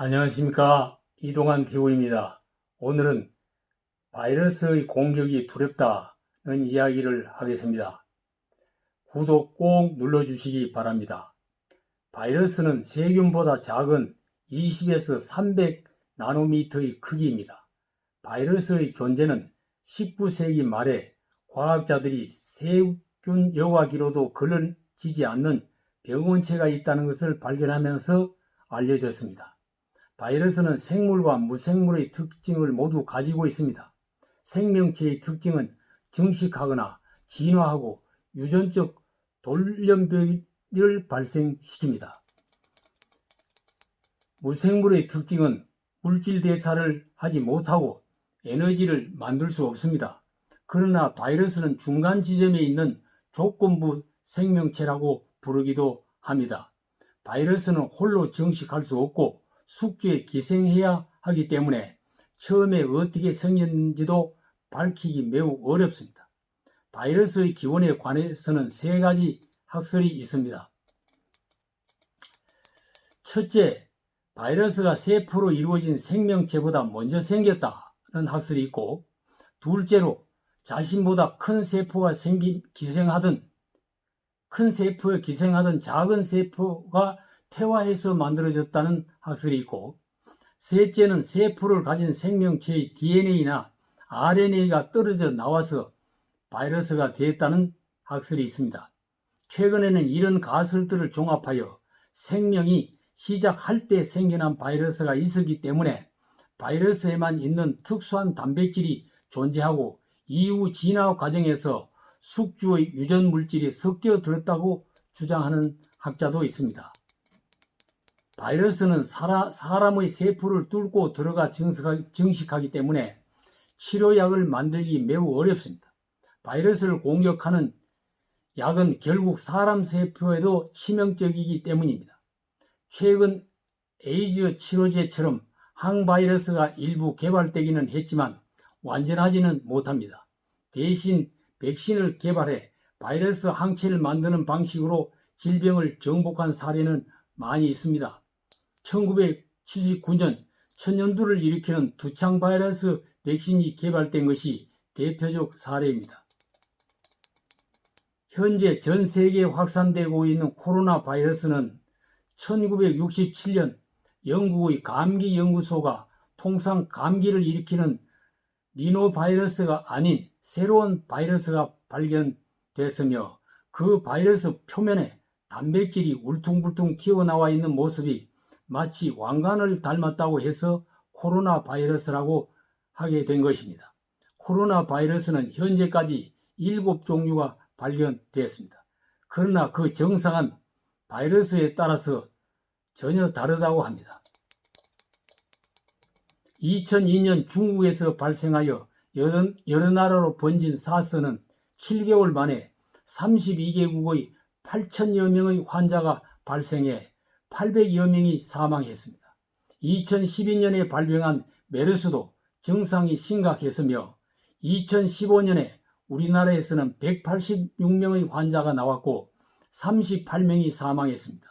안녕하십니까. 이동환 TV입니다. 오늘은 바이러스의 공격이 두렵다는 이야기를 하겠습니다. 구독 꼭 눌러주시기 바랍니다. 바이러스는 세균보다 작은 20에서 300 나노미터의 크기입니다. 바이러스의 존재는 19세기 말에 과학자들이 세균 여과기로도 걸러지지 않는 병원체가 있다는 것을 발견하면서 알려졌습니다. 바이러스는 생물과 무생물의 특징을 모두 가지고 있습니다. 생명체의 특징은 증식하거나 진화하고 유전적 돌연변이를 발생시킵니다. 무생물의 특징은 물질 대사를 하지 못하고 에너지를 만들 수 없습니다. 그러나 바이러스는 중간 지점에 있는 조건부 생명체라고 부르기도 합니다. 바이러스는 홀로 증식할 수 없고 숙주에 기생해야 하기 때문에 처음에 어떻게 생겼는지도 밝히기 매우 어렵습니다. 바이러스의 기원에 관해서는 세 가지 학설이 있습니다. 첫째, 바이러스가 세포로 이루어진 생명체보다 먼저 생겼다는 학설이 있고, 둘째로 자신보다 큰 세포에 기생하던 작은 세포가 태화해서 만들어졌다는 학설이 있고, 셋째는 세포를 가진 생명체의 DNA나 RNA가 떨어져 나와서 바이러스가 됐다는 학설이 있습니다. 최근에는 이런 가설들을 종합하여 생명이 시작할 때 생겨난 바이러스가 있었기 때문에 바이러스에만 있는 특수한 단백질이 존재하고 이후 진화 과정에서 숙주의 유전 물질이 섞여 들었다고 주장하는 학자도 있습니다. 바이러스는 사람의 세포를 뚫고 들어가 증식하기 때문에 치료약을 만들기 매우 어렵습니다. 바이러스를 공격하는 약은 결국 사람 세포에도 치명적이기 때문입니다. 최근 에이즈 치료제처럼 항바이러스가 일부 개발되기는 했지만 완전하지는 못합니다. 대신 백신을 개발해 바이러스 항체를 만드는 방식으로 질병을 정복한 사례는 많이 있습니다. 1979년 천연두를 일으키는 두창 바이러스 백신이 개발된 것이 대표적 사례입니다. 현재 전 세계에 확산되고 있는 코로나 바이러스는 1967년 영국의 감기 연구소가 통상 감기를 일으키는 리노바이러스가 아닌 새로운 바이러스가 발견됐으며 그 바이러스 표면에 단백질이 울퉁불퉁 튀어나와 있는 모습이 마치 왕관을 닮았다고 해서 코로나 바이러스라고 하게 된 것입니다. 코로나 바이러스는 현재까지 7종류가 발견되었습니다. 그러나 그 정상은 바이러스에 따라서 전혀 다르다고 합니다. 2002년 중국에서 발생하여 여러 나라로 번진 사스는 7개월 만에 32개국의 8천여 명의 환자가 발생해 800여 명이 사망했습니다. 2012년에 발병한 메르스도 증상이 심각했으며 2015년에 우리나라에서는 186명의 환자가 나왔고 38명이 사망했습니다.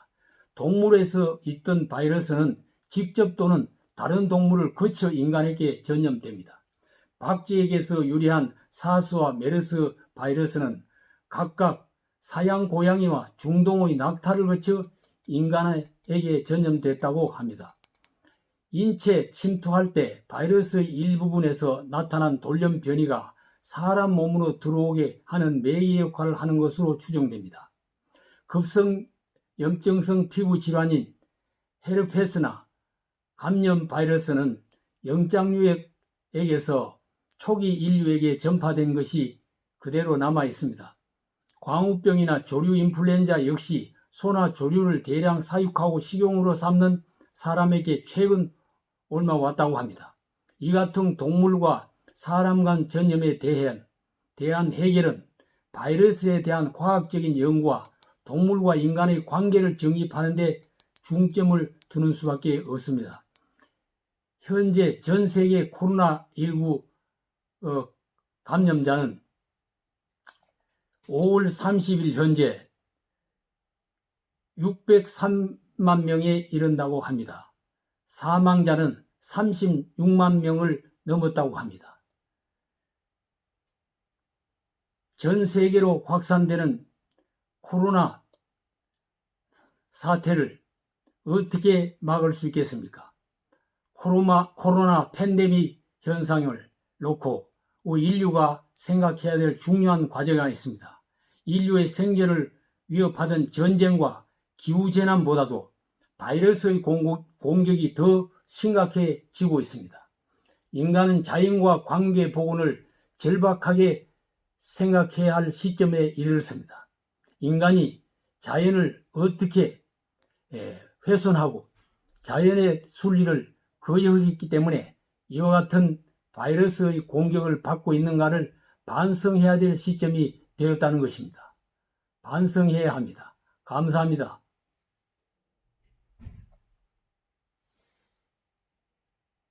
동물에서 있던 바이러스는 직접 또는 다른 동물을 거쳐 인간에게 전염됩니다. 박쥐에게서 유래한 사스와 메르스 바이러스는 각각 사양 고양이와 중동의 낙타를 거쳐 인간에게 전염됐다고 합니다. 인체 침투할 때 바이러스의 일부분에서 나타난 돌연 변이가 사람 몸으로 들어오게 하는 매개 역할을 하는 것으로 추정됩니다. 급성 염증성 피부 질환인 헤르페스나 감염 바이러스는 영장류에게서 초기 인류에게 전파된 것이 그대로 남아 있습니다. 광우병이나 조류 인플루엔자 역시 소나 조류를 대량 사육하고 식용으로 삼는 사람에게 최근 얼마 왔다고 합니다. 이 같은 동물과 사람 간 전염에 대한 해결은 바이러스에 대한 과학적인 연구와 동물과 인간의 관계를 정립하는 데 중점을 두는 수밖에 없습니다. 현재 전 세계 코로나19 감염자는 5월 30일 현재 603만 명에 이른다고 합니다. 사망자는 36만 명을 넘었다고 합니다. 전 세계로 확산되는 코로나 사태를 어떻게 막을 수 있겠습니까? 코로나 팬데믹 현상을 놓고 인류가 생각해야 될 중요한 과제가 있습니다. 인류의 생존을 위협하던 전쟁과 기후재난보다도 바이러스의 공격이 더 심각해지고 있습니다. 인간은 자연과 관계 복원을 절박하게 생각해야 할 시점에 이르렀습니다. 인간이 자연을 어떻게 훼손하고 자연의 순리를 거역했기 때문에 이와 같은 바이러스의 공격을 받고 있는가를 반성해야 될 시점이 되었다는 것입니다. 반성해야 합니다. 감사합니다.